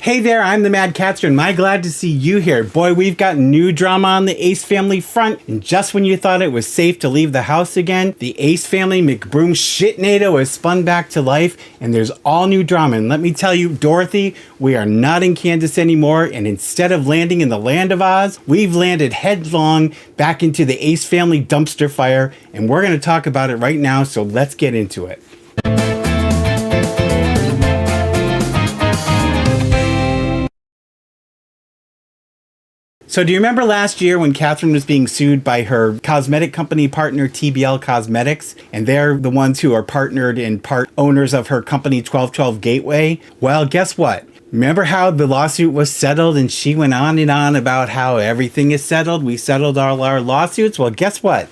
Hey there, I'm the Mad Catster, and my glad to see you here. Boy, we've got new drama on the Ace Family front, and just when you thought it was safe to leave the house again, the Ace Family McBroom shitnado has spun back to life, and there's all new drama. And let me tell you, Dorothy, we are not in Kansas anymore, and instead of landing in the land of Oz, we've landed headlong back into the Ace Family dumpster fire, and we're going to talk about it right now, so let's get into it. So do you remember last year when Catherine was being sued by her cosmetic company partner TBL Cosmetics, and they're the ones who are partnered and part owners of her company 1212 Gateway? Well, guess what? Remember how the lawsuit was settled and she went on and on about how everything is settled? We settled all our lawsuits. Well, guess what?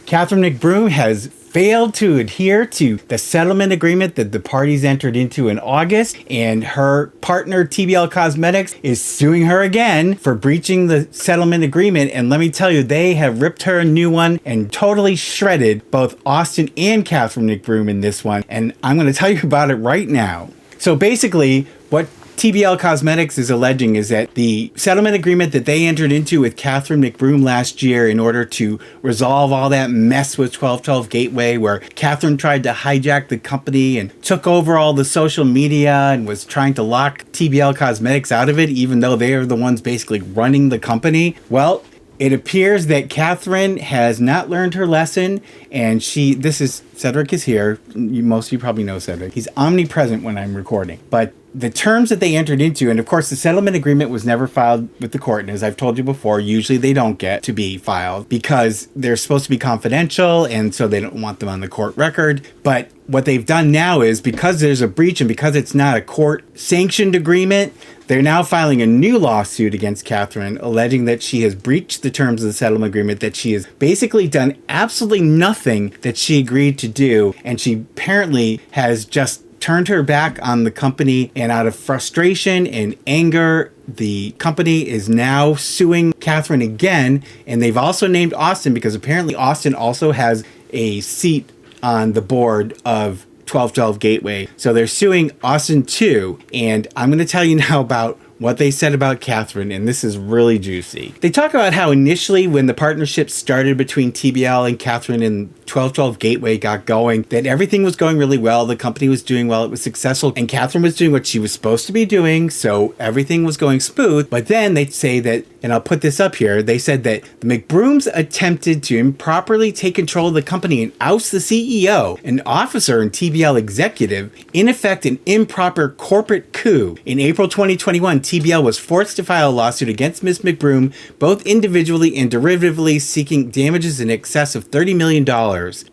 Catherine McBroom has failed to adhere to the settlement agreement that the parties entered into in August, and her partner TBL Cosmetics is suing her again for breaching the settlement agreement. And let me tell you, they have ripped her a new one and totally shredded both Austin and Catherine McBroom in this one, and I'm going to tell you about it right now. So basically, what TBL Cosmetics is alleging is that the settlement agreement that they entered into with Catherine McBroom last year in order to resolve all that mess with 1212 Gateway, where Catherine tried to hijack the company and took over all the social media and was trying to lock TBL Cosmetics out of it, even though they are the ones basically running the company. Well, it appears that Catherine has not learned her lesson, and Cedric is here. Most of you probably know Cedric. He's omnipresent when I'm recording. But the terms that they entered into, and of course the settlement agreement was never filed with the court, and as I've told you before, usually they don't get to be filed because they're supposed to be confidential, and so they don't want them on the court record. But what they've done now is, because there's a breach and because it's not a court-sanctioned agreement, they're now filing a new lawsuit against Catherine, alleging that she has breached the terms of the settlement agreement, that she has basically done absolutely nothing that she agreed to do, and she apparently has just turned her back on the company, and out of frustration and anger, the company is now suing Catherine again, and they've also named Austin because apparently Austin also has a seat on the board of 1212 Gateway. So they're suing Austin too, and I'm going to tell you now about what they said about Catherine, and this is really juicy. They talk about how initially when the partnership started between TBL and Catherine and 1212 Gateway got going, that everything was going really well, the company was doing well, it was successful, and Catherine was doing what she was supposed to be doing, so everything was going smooth. But then they say that, and I'll put this up here, they said that the McBrooms attempted to improperly take control of the company and oust the CEO, an officer and TBL executive, in effect an improper corporate coup. In April 2021, TBL was forced to file a lawsuit against Ms. McBroom, both individually and derivatively, seeking damages in excess of $30 million.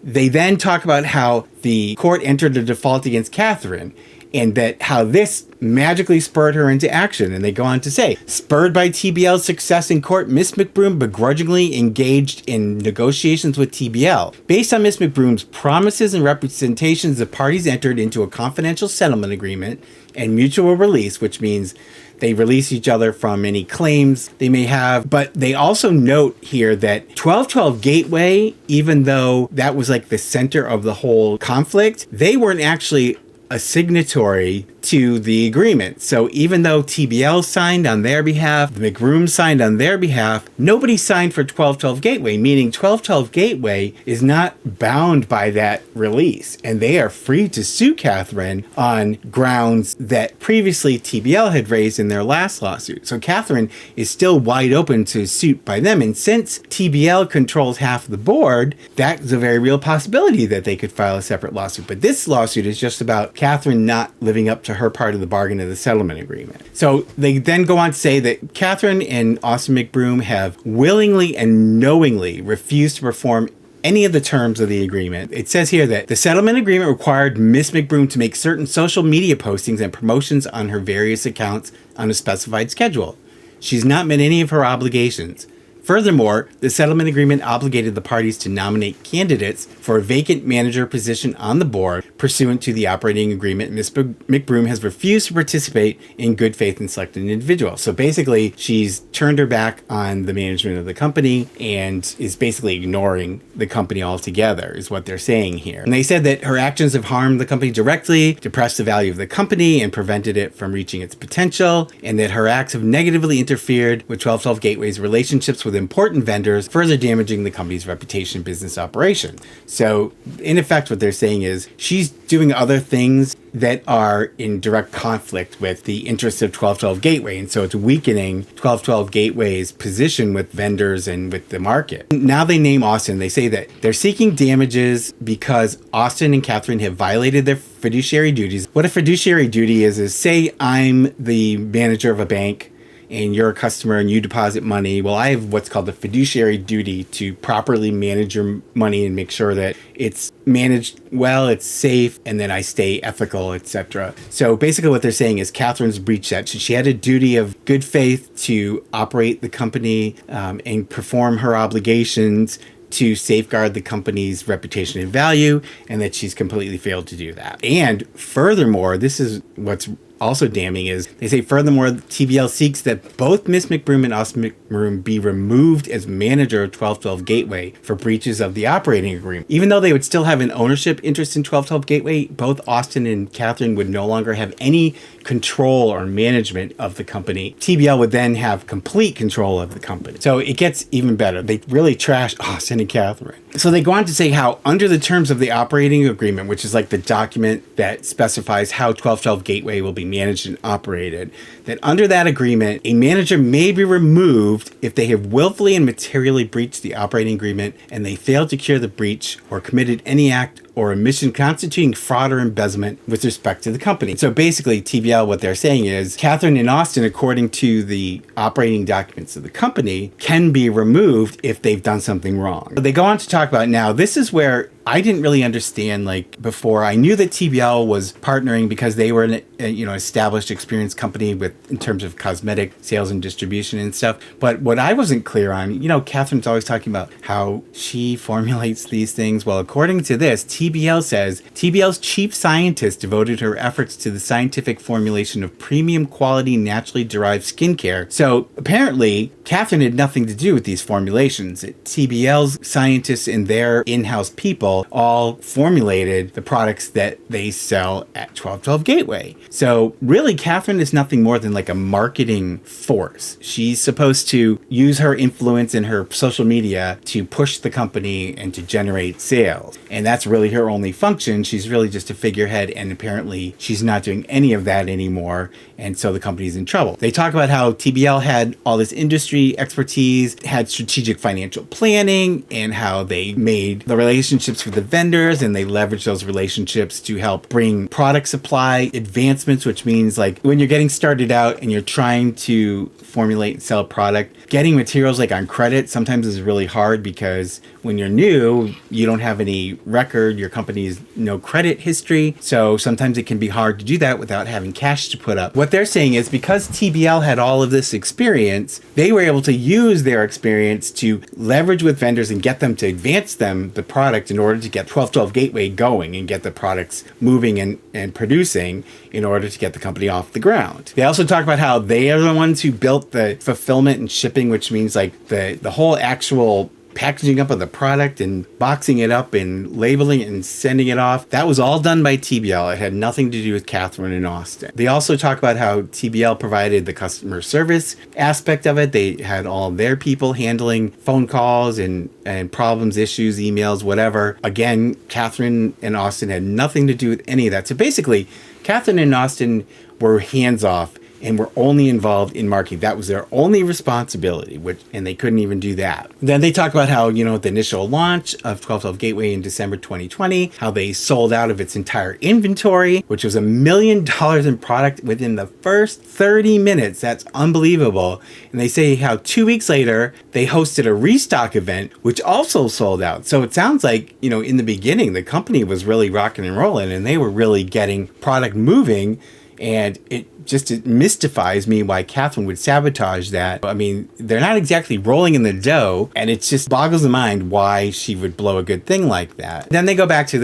They then talk about how the court entered a default against Catherine, and that how this magically spurred her into action. And they go on to say, spurred by TBL's success in court, Miss McBroom begrudgingly engaged in negotiations with TBL. Based on Miss McBroom's promises and representations, the parties entered into a confidential settlement agreement and mutual release, which means they release each other from any claims they may have. But they also note here that 1212 Gateway, even though that was like the center of the whole conflict, they weren't actually a signatory to the agreement. So even though TBL signed on their behalf, the McBroom signed on their behalf, nobody signed for 1212 Gateway, meaning 1212 Gateway is not bound by that release, and they are free to sue Catherine on grounds that previously TBL had raised in their last lawsuit. So Catherine is still wide open to suit by them, and since TBL controls half of the board, that's a very real possibility that they could file a separate lawsuit. But this lawsuit is just about Catherine not living up to her part of the bargain of the settlement agreement. So they then go on to say that Catherine and Austin McBroom have willingly and knowingly refused to perform any of the terms of the agreement. It says here that the settlement agreement required Miss McBroom to make certain social media postings and promotions on her various accounts on a specified schedule. She's not met any of her obligations. Furthermore, the settlement agreement obligated the parties to nominate candidates for a vacant manager position on the board pursuant to the operating agreement. Ms. McBroom has refused to participate in good faith in selecting an individual. So basically, she's turned her back on the management of the company and is basically ignoring the company altogether, is what they're saying here. And they said that her actions have harmed the company directly, depressed the value of the company, and prevented it from reaching its potential, and that her acts have negatively interfered with 1212 Gateway's relationships with important vendors, further damaging the company's reputation and business operation. So, in effect, what they're saying is she's doing other things that are in direct conflict with the interests of 1212 Gateway, and so it's weakening 1212 Gateway's position with vendors and with the market. Now they name Austin. They say that they're seeking damages because Austin and Catherine have violated their fiduciary duties. What a fiduciary duty is say I'm the manager of a bank and you're a customer and you deposit money. Well, I have what's called the fiduciary duty to properly manage your money and make sure that it's managed well, it's safe, and then I stay ethical, etc. So basically what they're saying is Catherine's breached that. She had a duty of good faith to operate the company and perform her obligations to safeguard the company's reputation and value, and that she's completely failed to do that. And furthermore, this is what's also damning, is they say, furthermore, TBL seeks that both Ms. McBroom and Austin McBroom be removed as manager of 1212 Gateway for breaches of the operating agreement. Even though they would still have an ownership interest in 1212 Gateway, both Austin and Catherine would no longer have any control or management of the company. TBL would then have complete control of the company. So it gets even better. They really trash Austin and Catherine. So they go on to say how under the terms of the operating agreement, which is like the document that specifies how 1212 Gateway will be managed and operated, that under that agreement, a manager may be removed if they have willfully and materially breached the operating agreement and they failed to cure the breach or committed any act or omission constituting fraud or embezzlement with respect to the company. So basically, TBL, what they're saying is Catherine and Austin, according to the operating documents of the company, can be removed if they've done something wrong. They go on to talk about now, this is where I didn't really understand, like before. I knew that TBL was partnering because they were an established, experienced company with in terms of cosmetic sales and distribution and stuff. But what I wasn't clear on, Catherine's always talking about how she formulates these things. Well, according to this, TBL says TBL's chief scientist devoted her efforts to the scientific formulation of premium quality naturally derived skincare. So apparently, Catherine had nothing to do with these formulations. TBL's scientists and their in-house people all formulated the products that they sell at 1212 Gateway. So really, Catherine is nothing more than like a marketing force. She's supposed to use her influence in her social media to push the company and to generate sales. And that's really her only function. She's really just a figurehead, and apparently she's not doing any of that anymore. And so the company's in trouble. They talk about how TBL had all this industry expertise, had strategic financial planning, and how they made the relationships with the vendors, and they leveraged those relationships to help bring product supply advancements, which means like when you're getting started out and you're trying to formulate and sell a product, getting materials like on credit sometimes is really hard because when you're new, you don't have any record, your company's no credit history. So sometimes it can be hard to do that without having cash to put up. What they're saying is because TBL had all of this experience, they were able to use their experience to leverage with vendors and get them to advance the product in order to get 1212 Gateway going and get the products moving and producing in order to get the company off the ground. They also talk about how they are the ones who built the fulfillment and shipping, which means like the whole actual packaging up of the product and boxing it up and labeling it and sending it off. That was all done by TBL. It had nothing to do with Catherine and Austin. They also talk about how TBL provided the customer service aspect of it. They had all their people handling phone calls and problems, issues, emails, whatever. Again, Catherine and Austin had nothing to do with any of that. So basically, Catherine and Austin were hands-off and were only involved in marketing. That was their only responsibility, and they couldn't even do that. Then they talk about how, the initial launch of 1212 Gateway in December 2020, how they sold out of its entire inventory, which was $1 million in product within the first 30 minutes. That's unbelievable. And they say how 2 weeks later, they hosted a restock event, which also sold out. So it sounds like, in the beginning, the company was really rocking and rolling, and they were really getting product moving. And it just mystifies me why Catherine would sabotage that. I mean, they're not exactly rolling in the dough, and it just boggles the mind why she would blow a good thing like that. Then they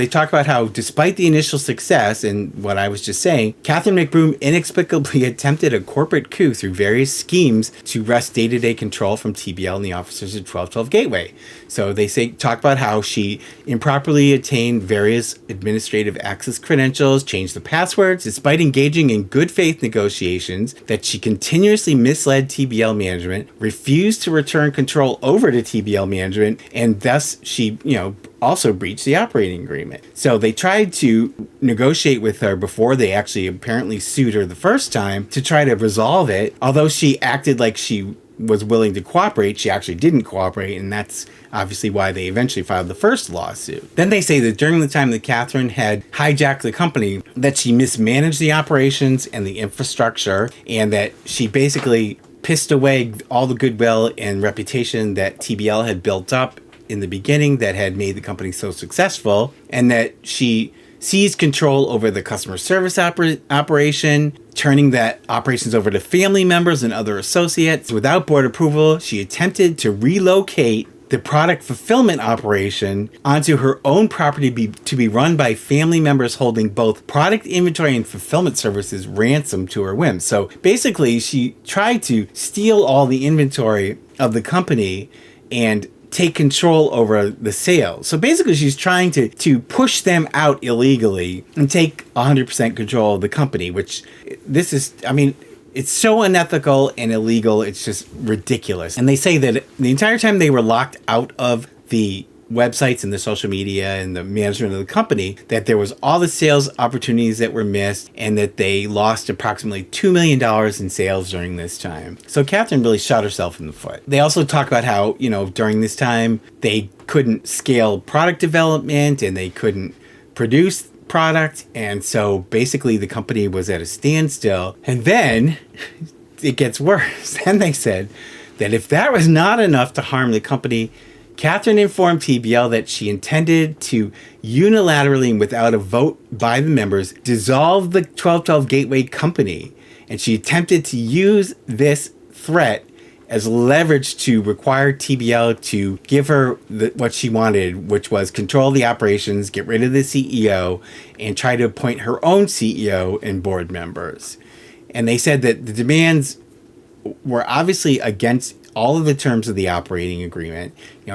talk about how despite the initial success and what I was just saying, Catherine McBroom inexplicably attempted a corporate coup through various schemes to wrest day-to-day control from TBL and the officers at 1212 Gateway. So they talk about how she improperly attained various administrative access credentials, changed the passwords, despite engaging in good faith negotiations, that she continuously misled TBL management, refused to return control over to TBL management, and thus she, also breached the operating agreement. So they tried to negotiate with her before they actually apparently sued her the first time to try to resolve it. Although she acted like she was willing to cooperate, she actually didn't cooperate, and that's obviously why they eventually filed the first lawsuit. Then they say that during the time that Catherine had hijacked the company, that she mismanaged the operations and the infrastructure, and that she basically pissed away all the goodwill and reputation that TBL had built up in the beginning that had made the company so successful, and that she seized control over the customer service operation, turning that operations over to family members and other associates. Without board approval, she attempted to relocate the product fulfillment operation onto her own property to be run by family members holding both product inventory and fulfillment services ransom to her whim. So basically, she tried to steal all the inventory of the company and take control over the sales. So basically, she's trying to push them out illegally and take 100% control of the company, which it's so unethical and illegal, it's just ridiculous. And they say that the entire time they were locked out of the websites and the social media and the management of the company, that there was all the sales opportunities that were missed, and that they lost approximately $2 million in sales during this time. So Catherine really shot herself in the foot. They also talk about how, during this time, they couldn't scale product development and they couldn't produce product, and so basically the company was at a standstill. And then it gets worse. Then they said that if that was not enough to harm the company, Catherine informed TBL that she intended to unilaterally and without a vote by the members dissolve the 1212 Gateway company, and she attempted to use this threat as leverage to require TBL to give her what she wanted, which was control the operations, get rid of the CEO, and try to appoint her own CEO and board members. And they said that the demands were obviously against all of the terms of the operating agreement.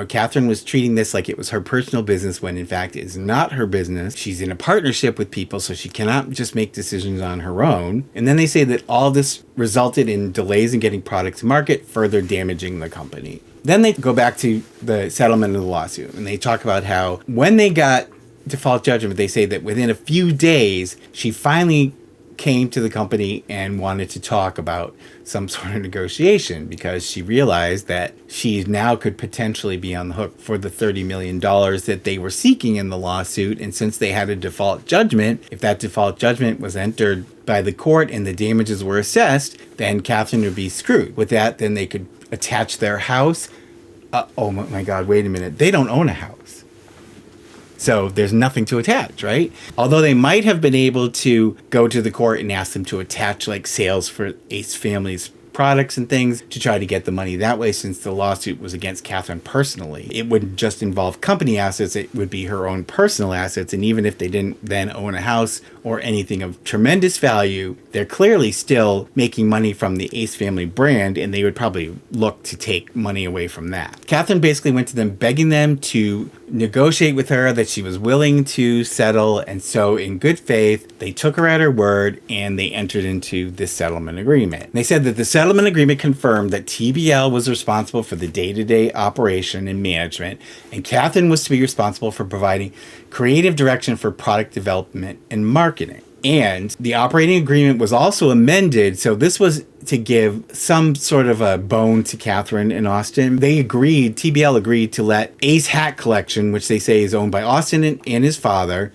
Catherine was treating this like it was her personal business when in fact it's not her business. She's in a partnership with people, so she cannot just make decisions on her own. And then they say that all this resulted in delays in getting product to market, further damaging the company. Then they go back to the settlement of the lawsuit, and they talk about how when they got default judgment, they say that within a few days, she finally came to the company and wanted to talk about some sort of negotiation, because she realized that she now could potentially be on the hook for the $30 million that they were seeking in the lawsuit. And since they had a default judgment, if that default judgment was entered by the court and the damages were assessed, then Catherine would be screwed. With that, then they could attach their house. Oh my God, wait a minute. They don't own a house. So there's nothing to attach, right? Although they might have been able to go to the court and ask them to attach like sales for Ace Family's products and things to try to get the money that way, since the lawsuit was against Catherine personally. It wouldn't just involve company assets, it would be her own personal assets. And even if they didn't then own a house or anything of tremendous value, they're clearly still making money from the Ace Family brand, and they would probably look to take money away from that. Catherine basically went to them begging them to negotiate with her, that she was willing to settle, and so in good faith, they took her at her word and they entered into this settlement agreement. They said that the settlement agreement confirmed that TBL was responsible for the day-to-day operation and management, and Catherine was to be responsible for providing creative direction for product development and marketing. And the operating agreement was also amended, so this was to give some sort of a bone to Catherine and Austin. TBL agreed to let Ace Hat Collection, which they say is owned by Austin and his father,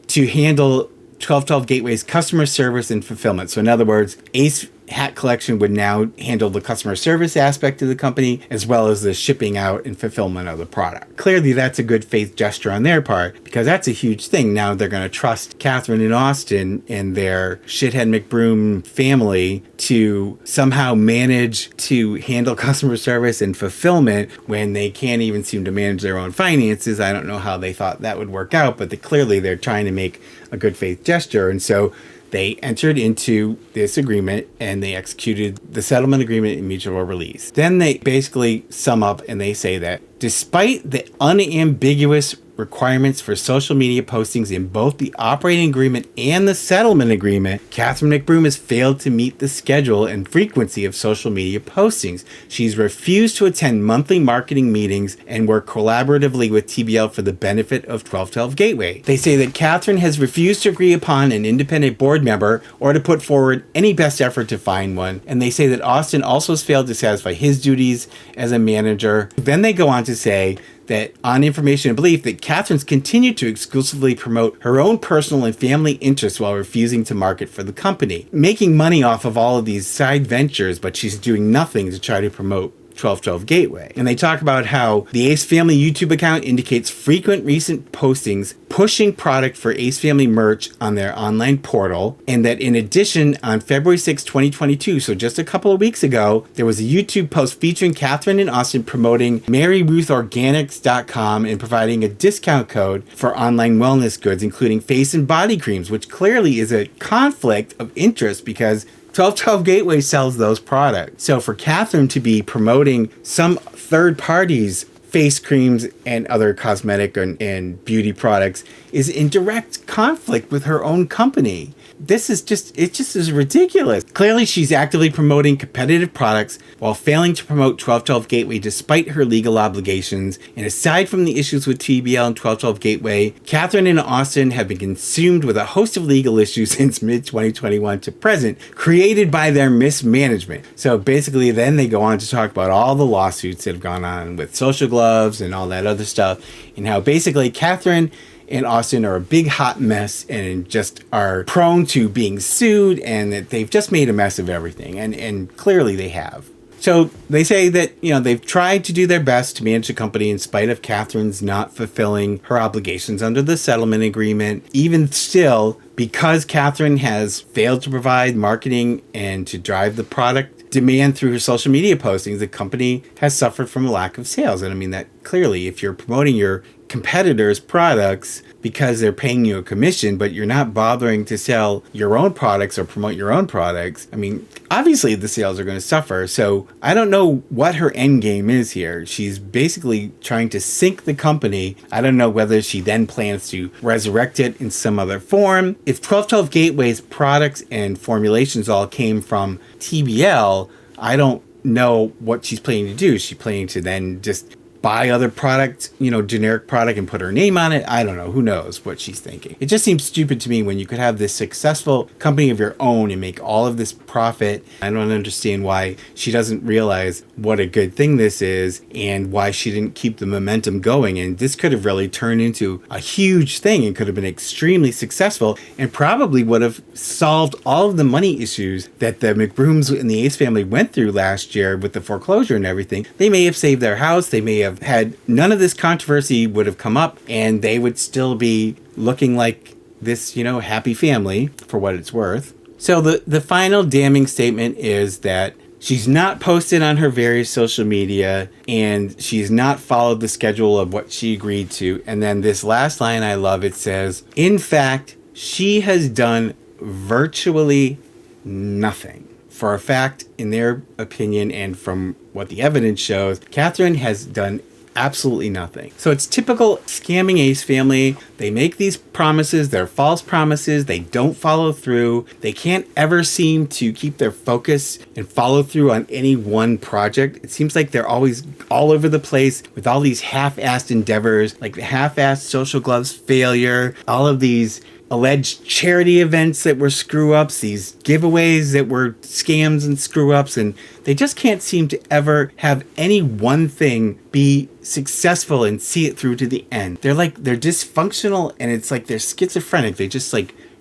to handle 1212 Gateway's customer service and fulfillment. So in other words, Ace Hat Collection would now handle the customer service aspect of the company, as well as the shipping out and fulfillment of the product. Clearly, that's a good faith gesture on their part, because that's a huge thing. Now they're going to trust Catherine and Austin and their shithead McBroom family to somehow manage to handle customer service and fulfillment when they can't even seem to manage their own finances. I don't know how they thought that would work out, but clearly they're trying to make a good faith gesture. And so they entered into this agreement and they executed the settlement agreement and mutual release. Then they basically sum up and they say that despite the unambiguous requirements for social media postings in both the operating agreement and the settlement agreement, Catherine McBroom has failed to meet the schedule and frequency of social media postings. She's refused to attend monthly marketing meetings and work collaboratively with TBL for the benefit of 1212 Gateway. They say that Catherine has refused to agree upon an independent board member or to put forward any best effort to find one. And they say that Austin also has failed to satisfy his duties as a manager. Then they go on to say that on information and belief that Catherine's continued to exclusively promote her own personal and family interests while refusing to market for the company, making money off of all of these side ventures, but she's doing nothing to try to promote 1212 Gateway. And they talk about how the Ace Family YouTube account indicates frequent recent postings pushing product for Ace Family merch on their online portal, and that in addition, on February 6, 2022, so just a couple of weeks ago, there was a YouTube post featuring Catherine and Austin promoting MaryRuthOrganics.com and providing a discount code for online wellness goods, including face and body creams, which clearly is a conflict of interest because 1212 Gateway sells those products. So for Catherine to be promoting some third party's face creams and other cosmetic and beauty products is in direct conflict with her own company. This is just is ridiculous. Clearly, she's actively promoting competitive products while failing to promote 1212 Gateway despite her legal obligations. And aside from the issues with TBL and 1212 Gateway, Catherine and Austin have been consumed with a host of legal issues since mid-2021 to present, created by their mismanagement. So basically, then they go on to talk about all the lawsuits that have gone on with Social Gloves and all that other stuff, and how basically Catherine and Austin are a big hot mess and just are prone to being sued, and that they've just made a mess of everything. And clearly they have. So they say that, they've tried to do their best to manage the company in spite of Catherine's not fulfilling her obligations under the settlement agreement. Even still, because Catherine has failed to provide marketing and to drive the product demand through her social media postings, the company has suffered from a lack of sales. And I mean that clearly, if you're promoting your competitors' products because they're paying you a commission, but you're not bothering to sell your own products or promote your own products, I mean, obviously the sales are going to suffer. So I don't know what her end game is here. She's basically trying to sink the company. I don't know whether she then plans to resurrect it in some other form. If 1212 Gateway's products and formulations all came from TBL, I don't know what she's planning to do. Is she planning to then just buy other product, generic product and put her name on it? I don't know. Who knows what she's thinking? It just seems stupid to me when you could have this successful company of your own and make all of this profit. I don't understand why she doesn't realize what a good thing this is and why she didn't keep the momentum going. And this could have really turned into a huge thing and could have been extremely successful and probably would have solved all of the money issues that the McBrooms and the Ace family went through last year with the foreclosure and everything. They may have saved their house. They may have had none of this controversy would have come up, and they would still be looking like this, happy family for what it's worth. So the final damning statement is that she's not posted on her various social media and she's not followed the schedule of what she agreed to. And then this last line I love, it says, in fact, she has done virtually nothing. For a fact, in their opinion, and from what the evidence shows, Catherine has done absolutely nothing. So it's typical scamming Ace family. They make these promises, they're false promises, they don't follow through. They can't ever seem to keep their focus and follow through on any one project. It seems like they're always all over the place with all these half-assed endeavors, like the half-assed Social Gloves failure, all of these alleged charity events that were screw-ups, these giveaways that were scams and screw-ups, and they just can't seem to ever have any one thing be successful and see it through to the end. They're dysfunctional, and it's like they're schizophrenic. They just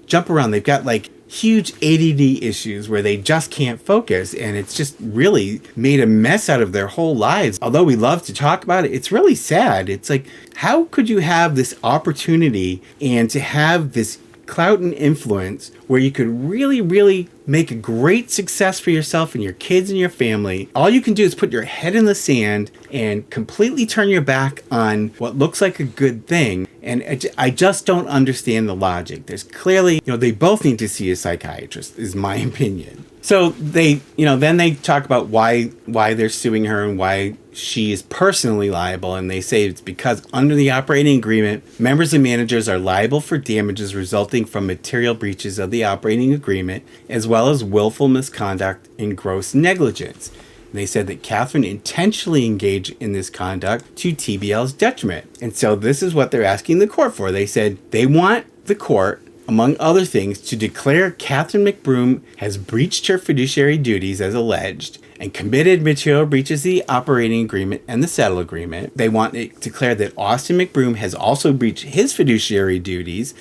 jump around. They've got huge ADD issues where they just can't focus, and it's just really made a mess out of their whole lives. Although we love to talk about it, it's really sad. It's like, how could you have this opportunity and to have this clout and influence where you could really, really make a great success for yourself and your kids and your family? All you can do is put your head in the sand and completely turn your back on what looks like a good thing. And I just don't understand the logic. There's clearly, they both need to see a psychiatrist, is my opinion. So they, then they talk about why they're suing her and why she is personally liable. And they say it's because under the operating agreement, members and managers are liable for damages resulting from material breaches of the operating agreement, as well as willful misconduct and gross negligence. They said that Catherine intentionally engaged in this conduct to TBL's detriment. And so this is what they're asking the court for. They said they want the court, among other things, to declare Catherine McBroom has breached her fiduciary duties as alleged and committed material breaches of the operating agreement and the settle agreement. They want it to declare that Austin McBroom has also breached his fiduciary duties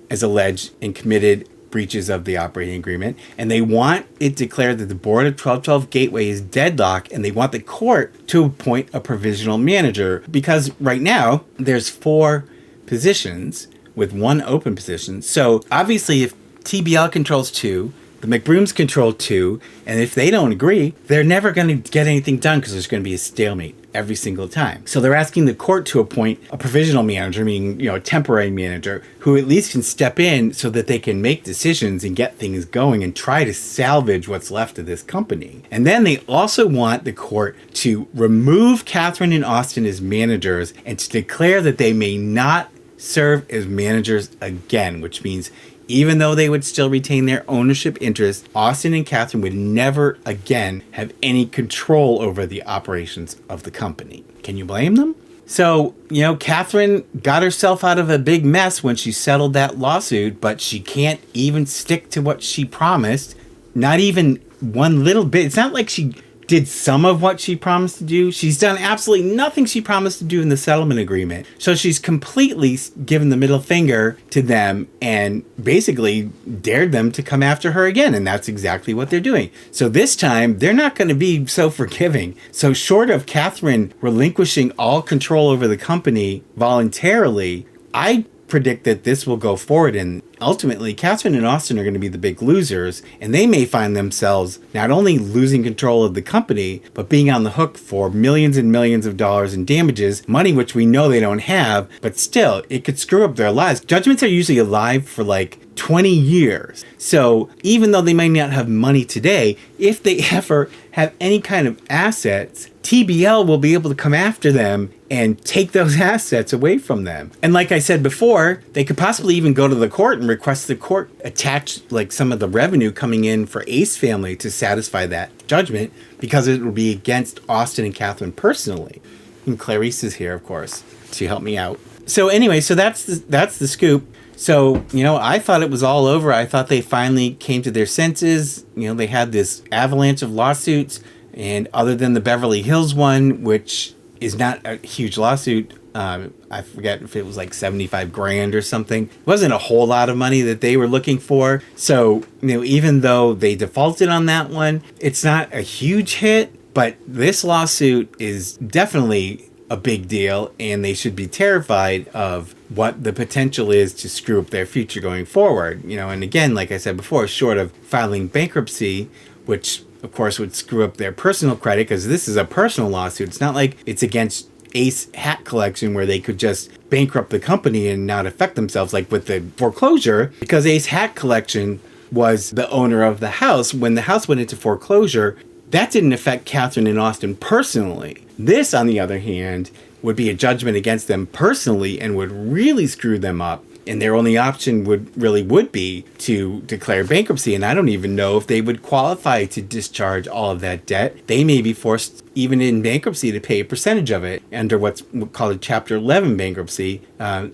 as alleged and committed breaches of the operating agreement. And they want it declared that the board of 1212 Gateway is deadlocked, and they want the court to appoint a provisional manager, because right now there's 4 positions with 1 open position. So obviously if TBL controls 2, the McBrooms control 2, and if they don't agree, they're never going to get anything done because there's going to be a stalemate every single time. So they're asking the court to appoint a provisional manager, meaning, a temporary manager, who at least can step in so that they can make decisions and get things going and try to salvage what's left of this company. And then they also want the court to remove Catherine and Austin as managers and to declare that they may not serve as managers again, which means even though they would still retain their ownership interest, Austin and Catherine would never again have any control over the operations of the company. Can you blame them? So, Catherine got herself out of a big mess when she settled that lawsuit, but she can't even stick to what she promised. Not even one little bit. It's not like she did some of what she promised to do. She's done absolutely nothing she promised to do in the settlement agreement. So she's completely given the middle finger to them and basically dared them to come after her again. And that's exactly what they're doing. So this time, they're not going to be so forgiving. So short of Catherine relinquishing all control over the company voluntarily, I predict that this will go forward, and ultimately Catherine and Austin are going to be the big losers, and they may find themselves not only losing control of the company, but being on the hook for millions and millions of dollars in damages, money which we know they don't have, but still, it could screw up their lives. Judgments are usually alive for like 20 years. So even though they might not have money today, if they ever have any kind of assets, TBL will be able to come after them and take those assets away from them. And like I said before, they could possibly even go to the court and request the court attach like some of the revenue coming in for Ace Family to satisfy that judgment, because it will be against Austin and Catherine personally. And Clarice is here, of course, to help me out. So anyway, so that's the scoop. So, I thought it was all over. I thought they finally came to their senses. They had this avalanche of lawsuits, and other than the Beverly Hills one, which is not a huge lawsuit, I forget if it was like 75 grand or something. It wasn't a whole lot of money that they were looking for. So, even though they defaulted on that one, it's not a huge hit, but this lawsuit is definitely a big deal, and they should be terrified of what the potential is to screw up their future going forward. And again, like I said before, short of filing bankruptcy, which of course would screw up their personal credit, because this is a personal lawsuit. It's not like it's against Ace Hat Collection where they could just bankrupt the company and not affect themselves, like with the foreclosure, because Ace Hat Collection was the owner of the house. When the house went into foreclosure, that didn't affect Catherine and Austin personally. This, on the other hand, would be a judgment against them personally and would really screw them up. And their only option would be to declare bankruptcy. And I don't even know if they would qualify to discharge all of that debt. They may be forced, even in bankruptcy, to pay a percentage of it. Under what's called a Chapter 11 bankruptcy,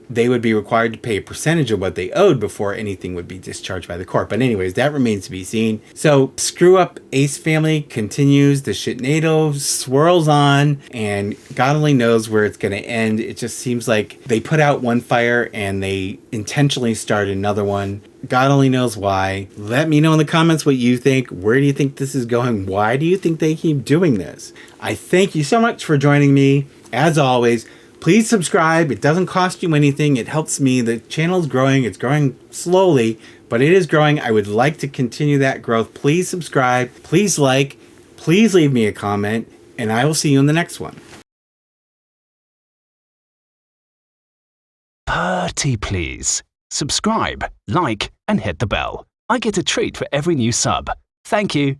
they would be required to pay a percentage of what they owed before anything would be discharged by the court. But anyways, that remains to be seen. So screw up Ace Family continues. The shitnado swirls on, and God only knows where it's going to end. It just seems like they put out one fire and they intentionally start another one. God only knows why. Let me know in the comments what you think. Where do you think this is going? Why do you think they keep doing this? I thank you so much for joining me. As always, please subscribe. It doesn't cost you anything. It helps me. The channel is growing. It's growing slowly, but it is growing. I would like to continue that growth. Please subscribe. Please like. Please leave me a comment, and I will see you in the next one. Pretty please. Subscribe, like, and hit the bell. I get a treat for every new sub. Thank you.